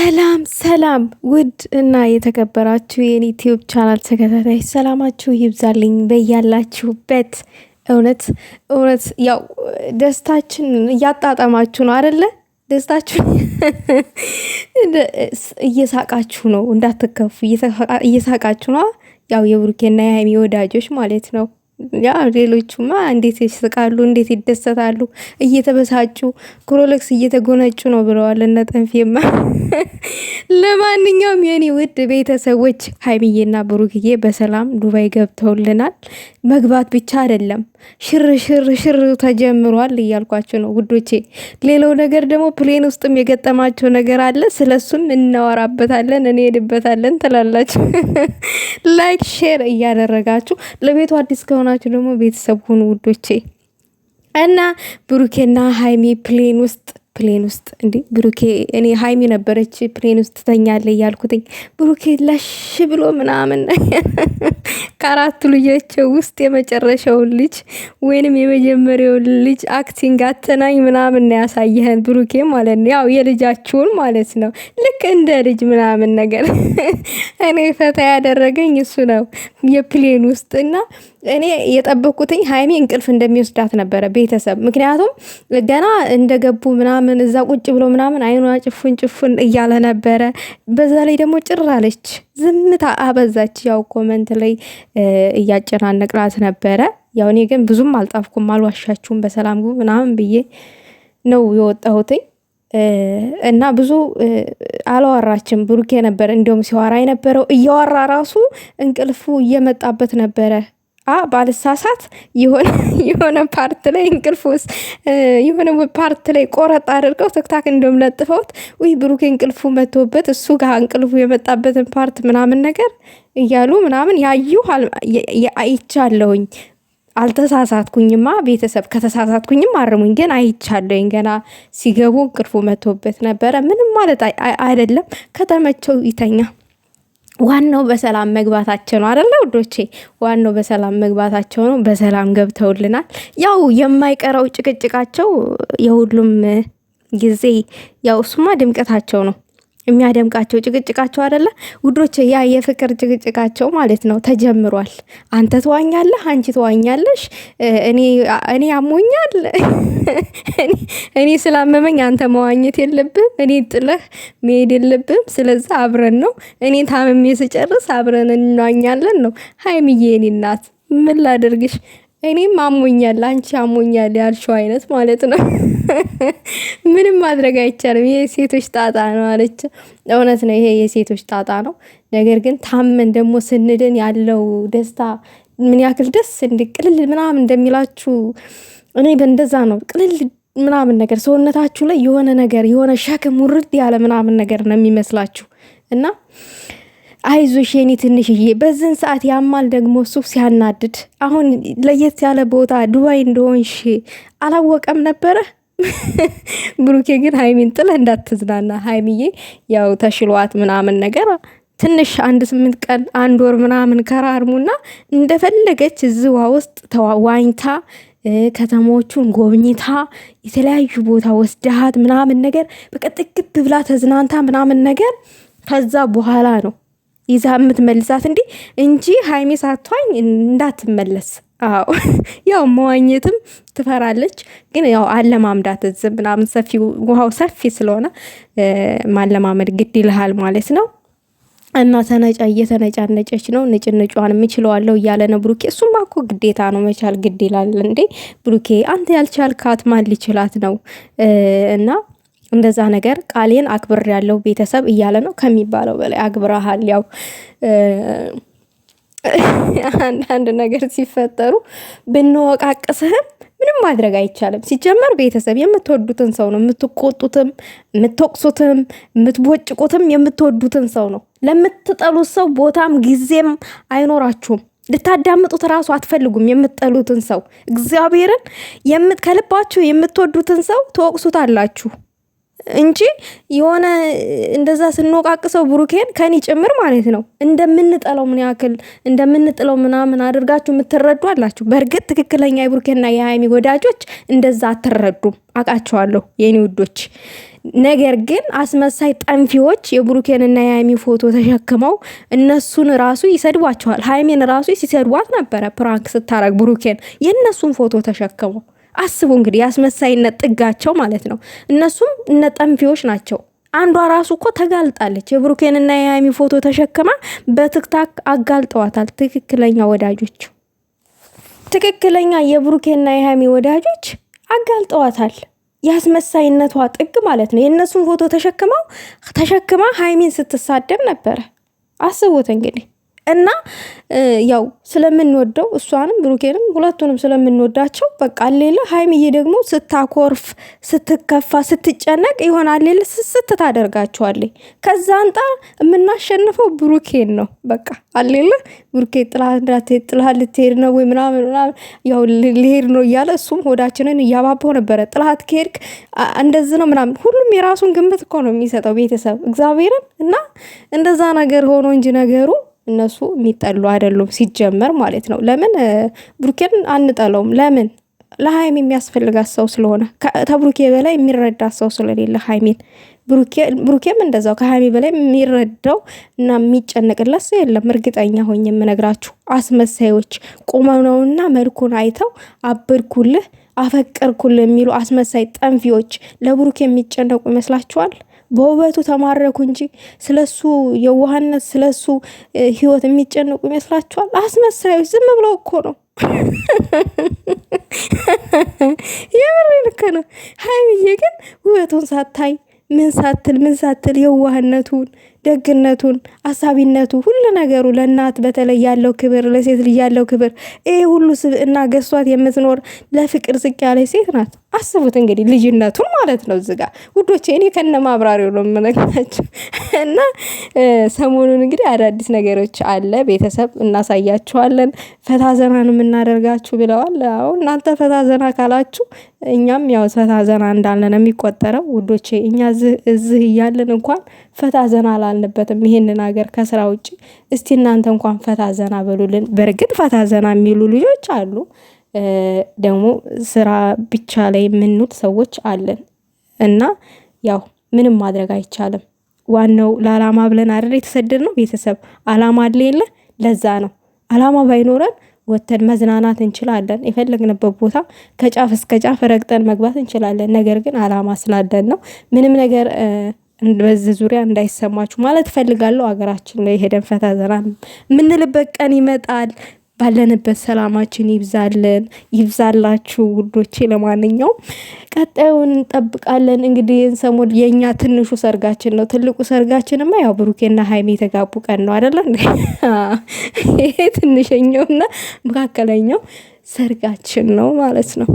ሰላም ሰላም ውድ እና የተከበራችሁ የኔ ዩቲዩብ ቻናል ተከታታይ ሰላማችሁ ይብዛልኝ በያላችሁበት። እውነት እውነት ያው ደስታችን እያጣጣማችሁ ነው አይደለ? ደስታችሁ እየሳቃችሁ ነው፣ እንዳትከፉ እየሳቃችሁ ነው። ያው የብሩኬና የሀይሚ ወዳጆች ማለት ነው። ያ ሌሎቹማ እንዴት ይስቃሉ፣ እንዴት ይደሰታሉ፣ እየተበሳጩ ክሮሌክስ እየተጎነጩ ነው ብለዋል እነ ጠንፌማ። ለማንኛውም የኔ ውድ ቤተሰቦች ሀይሚዬና ብሩክዬ በሰላም ዱባይ ገብተውልናል። መግባት ብቻ አይደለም ሽር ሽር ሽር ተጀምሯል እያልኳቸው ነው ውዶቼ። ሌላው ነገር ደግሞ ፕሌን ውስጥም የገጠማቸው ነገር አለ። ስለሱም እናወራበታለን፣ እንሄድበታለን ትላላችሁ። ላይክ ሼር እያደረጋችሁ ለቤቱ አዲስ ከሆናችሁ ደግሞ ቤተሰብ ሁኑ ውዶቼ። እና ብሩኬና ሀይሚ ፕሌን ውስጥ እንዴ ብሩኬ እኔ ሀይሚ ነበረች ፕሌን ውስጥ ተኛለ እያልኩትኝ ብሩኬ ለሽ ብሎ ምናምን ከአራቱ ልጆቸው ውስጥ የመጨረሻውን ልጅ ወይንም የመጀመሪያውን ልጅ አክቲንግ አተናኝ ምናምን ያሳየህን ብሩኬ ማለት ነው። ያው የልጃችሁን ማለት ነው። ልክ እንደ ልጅ ምናምን ነገር እኔ ፈታ ያደረገኝ እሱ ነው የፕሌን ውስጥ። እና እኔ የጠበኩትኝ ሀይሚ እንቅልፍ እንደሚወስዳት ነበረ ቤተሰብ። ምክንያቱም ገና እንደገቡ ምናምን እዛ ቁጭ ብሎ ምናምን አይኗ ጭፉን እያለ ነበረ። በዛ ላይ ደግሞ ጭራለች፣ ዝምታ አበዛች። ያው ኮመንት ላይ እያጨናነቅላት ነበረ። ያው እኔ ግን ብዙም አልጣፍኩም፣ አልዋሻችሁም። በሰላም ምናምን ብዬ ነው የወጣሁትኝ። እና ብዙ አላወራችም። ብሩኬ ነበር እንዲሁም ሲዋራ የነበረው። እያወራ ራሱ እንቅልፉ እየመጣበት ነበረ። ባልሳሳት የሆነ ፓርት ላይ እንቅልፍ ውስጥ የሆነ ፓርት ላይ ቆረጥ አድርገው ትክታክ እንደም ለጥፈውት ወይ ብሩኬ እንቅልፉ መጥቶበት እሱ ጋር እንቅልፉ የመጣበትን ፓርት ምናምን ነገር እያሉ ምናምን ያዩ አይቻለሁኝ። አልተሳሳትኩኝማ ቤተሰብ፣ ከተሳሳትኩኝም አርሙኝ። ግን አይቻለሁኝ ገና ሲገቡ እንቅልፉ መጥቶበት ነበረ። ምንም ማለት አይደለም። ከተመቸው ይተኛ። ዋናው በሰላም መግባታቸው ነው አይደለ ውዶቼ? ዋናው በሰላም መግባታቸው ነው። በሰላም ገብተውልናል። ያው የማይቀረው ጭቅጭቃቸው የሁሉም ጊዜ ያው እሱማ ድምቀታቸው ነው የሚያደምቃቸው ጭቅጭቃቸው አይደለ ውዶቼ? ያ የፍቅር ጭቅጭቃቸው ማለት ነው ተጀምሯል። አንተ ተዋኛለህ፣ አንቺ ተዋኛለሽ፣ እኔ አሞኛል፣ እኔ ስላመመኝ አንተ መዋኘት የለብም፣ እኔ ጥለህ መሄድ የለብም። ስለዚህ አብረን ነው፣ እኔ ታምሜ ስጨርስ አብረን እንዋኛለን ነው። ሀይሚዬ እኔ እናት ምን ላደርግሽ? እኔም አሞኛል አንቺ አሞኛል ያልሽው አይነት ማለት ነው። ምንም ማድረግ አይቻልም። ይሄ የሴቶች ጣጣ ነው አለች። እውነት ነው፣ ይሄ የሴቶች ጣጣ ነው። ነገር ግን ታመን ደግሞ ስንድን ያለው ደስታ ምን ያክል ደስ እንዲቅልል ምናምን እንደሚላችሁ እኔ በእንደዛ ነው። ቅልል ምናምን ነገር ሰውነታችሁ ላይ የሆነ ነገር የሆነ ሸክም ውርድ ያለ ምናምን ነገር ነው የሚመስላችሁ። እና አይዞሽ የኔ ትንሽዬ፣ በዚህን ሰዓት ያማል ደግሞ እሱ ሲያናድድ። አሁን ለየት ያለ ቦታ ዱባይ እንደሆንሽ አላወቀም ነበረ። ብሩኬ ግን ሀይሚን ጥለ እንዳትዝናና። ሀይሚዬ ያው ተሽሏት ምናምን ነገር ትንሽ 8 ቀን 1 ወር ምናምን ከራርሙና እንደፈለገች እዝዋ ውስጥ ተዋኝታ ከተሞቹን ጎብኝታ የተለያዩ ቦታ ወስደሃት ምናምን ነገር በቃ ጥግብ ብላ ተዝናንታ ምናምን ነገር ከዛ በኋላ ነው ይዛ የምትመልሳት እንጂ ሀይሚ ሳትዋኝ እንዳትመለስ። አዎ ያው መዋኘትም ትፈራለች፣ ግን ያው አለማምዳት ዝም ምናምን ውሃው ሰፊ ስለሆነ ማለማመድ ግድ ይልሃል ማለት ነው። እና እየተነጫነጨች ነው። ንጭንጯን የምችለዋለሁ እያለ ነው ብሩኬ። እሱማ እኮ ግዴታ ነው፣ መቻል ግድ ይላል እንዴ ብሩኬ። አንተ ያልቻልካት ማን ሊችላት ነው? እና እንደዛ ነገር ቃሌን አክብር ያለው ቤተሰብ እያለ ነው። ከሚባለው በላይ አክብረሃል። ያው አንዳንድ ነገር ሲፈጠሩ ብንወቃቅስህም ምንም ማድረግ አይቻልም። ሲጀመር ቤተሰብ የምትወዱትን ሰው ነው የምትቆጡትም፣ የምትወቅሱትም፣ የምትቦጭቁትም የምትወዱትን ሰው ነው። ለምትጠሉት ሰው ቦታም ጊዜም አይኖራችሁም። ልታዳምጡት ራሱ አትፈልጉም። የምትጠሉትን ሰው እግዚአብሔርን ከልባችሁ የምትወዱትን ሰው ትወቅሱታላችሁ እንጂ የሆነ እንደዛ ስንወቃቅሰው ብሩኬን ከኒ ጭምር ማለት ነው እንደምንጠላው ምን ያክል እንደምንጥለው ምናምን አድርጋችሁ የምትረዱ አላችሁ። በእርግጥ ትክክለኛ የብሩኬና የሀይሚ ወዳጆች እንደዛ አትረዱም፣ አውቃቸዋለሁ የኔ ውዶች። ነገር ግን አስመሳይ ጠንፊዎች የብሩኬንና የሃይሚ ፎቶ ተሸክመው እነሱን ራሱ ይሰድቧቸዋል። ሃይሚን ራሱ ሲሰድቧት ነበረ ፕራንክ ስታረግ ብሩኬን የእነሱን ፎቶ ተሸክመው። አስቡ እንግዲህ የአስመሳይነት ጥጋቸው ማለት ነው። እነሱም እነ ጠንፊዎች ናቸው። አንዷ ራሱ እኮ ተጋልጣለች። የብሩኬንና የሃይሚ ፎቶ ተሸክማ በቲክታክ አጋልጠዋታል። ትክክለኛ ወዳጆች፣ ትክክለኛ የብሩኬንና የሃይሚ ወዳጆች አጋልጠዋታል። የአስመሳይነቷ ጥግ ማለት ነው። የእነሱን ፎቶ ተሸክማ ሃይሚን ስትሳደብ ነበረ። አስቡት እንግዲህ እና ያው ስለምንወደው እሷንም ብሩኬንም ሁለቱንም ስለምንወዳቸው በቃ ሌላ ሃይሚዬ ደግሞ ስታኮርፍ፣ ስትከፋ፣ ስትጨነቅ ይሆናል ሌላ ስስት ታደርጋቸዋለች። ከዛ አንጻር የምናሸንፈው ብሩኬን ነው። በቃ አሌለ ብሩኬ ጥላህ ልትሄድ ነው ወይ ምናምን ያው ልሄድ ነው እያለ እሱም ሆዳችንን እያባባው ነበረ። ጥላት ከሄድክ እንደዚህ ነው ምናምን ሁሉም የራሱን ግምት እኮ ነው የሚሰጠው ቤተሰብ እግዚአብሔርን። እና እንደዛ ነገር ሆኖ እንጂ ነገሩ እነሱ የሚጠሉ አይደሉም ሲጀመር ማለት ነው። ለምን ብሩኬን አንጠለውም? ለምን ለሃይሚ የሚያስፈልጋት ሰው ስለሆነ ከብሩኬ በላይ የሚረዳት ሰው ስለሌለ ሃይሚን ብሩኬም እንደዛው ከሃይሚ በላይ የሚረዳው እና የሚጨነቅለት ሰው የለም። እርግጠኛ ሆኜ የምነግራችሁ አስመሳዮች ቁመው ነውና መልኩን አይተው አበድኩልህ አፈቀርኩልህ የሚሉ አስመሳይ ጠንፊዎች ለብሩኬ የሚጨነቁ ይመስላችኋል? በውበቱ ተማረኩ እንጂ ስለሱ የዋህነት ስለሱ ህይወት የሚጨነቁ ይመስላችኋል? አስመሳዮች ዝም ብለው እኮ ነው። የምሬን እኮ ነው። ሃይሚዬ ግን ውበቱን ሳታይ ምን ሳትል የዋህነቱን፣ ደግነቱን፣ አሳቢነቱ ሁሉ ነገሩ ለእናት በተለይ ያለው ክብር፣ ለሴት ልጅ ያለው ክብር ይሄ ሁሉ ስብዕና ገሷት የምትኖር ለፍቅር ዝቅ ያለች ሴት ናት። አስቡት እንግዲህ ልጅነቱን ማለት ነው። እዚህ ጋር ውዶቼ እኔ ከነ ማብራሪው ነው የምነግራቸው። እና ሰሞኑን እንግዲህ አዳዲስ ነገሮች አለ ቤተሰብ እናሳያችኋለን። ፈታ ዘና ነው የምናደርጋችሁ ብለዋል። አዎ እናንተ ፈታ ዘና ካላችሁ እኛም ያው ፈታ ዘና እንዳለን የሚቆጠረው ውዶቼ። እኛ እዚህ እያለን እንኳን ፈታ ዘና አላልንበትም ይሄንን ሀገር ከስራ ውጭ። እስቲ እናንተ እንኳን ፈታ ዘና በሉልን። በእርግጥ ፈታ ዘና የሚሉ ልጆች አሉ፣ ደግሞ ስራ ብቻ ላይ የምንውል ሰዎች አለን። እና ያው ምንም ማድረግ አይቻልም። ዋናው ለዓላማ ብለን አይደል የተሰደድነው ቤተሰብ። ዓላማ አለ የለ ለዛ ነው። ዓላማ ባይኖረን ወተን መዝናናት እንችላለን። የፈለግንበት ቦታ ከጫፍ እስከ ጫፍ ረግጠን መግባት እንችላለን። ነገር ግን ዓላማ ስላለን ነው። ምንም ነገር በዚህ ዙሪያ እንዳይሰማችሁ ማለት እፈልጋለሁ። ሀገራችን ላይ ሄደን ፈታ ዘና የምንልበት ቀን ይመጣል። ባለንበት ሰላማችን ይብዛልን፣ ይብዛላችሁ ውዶቼ። ለማንኛውም ቀጣዩን እንጠብቃለን። እንግዲህ ሰሞን የኛ ትንሹ ሰርጋችን ነው። ትልቁ ሰርጋችንማ ያው ብሩኬና ሃይሚ የተጋቡ ቀን ነው አይደለ? ይሄ ትንሽኛውና መካከለኛው ሰርጋችን ነው ማለት ነው።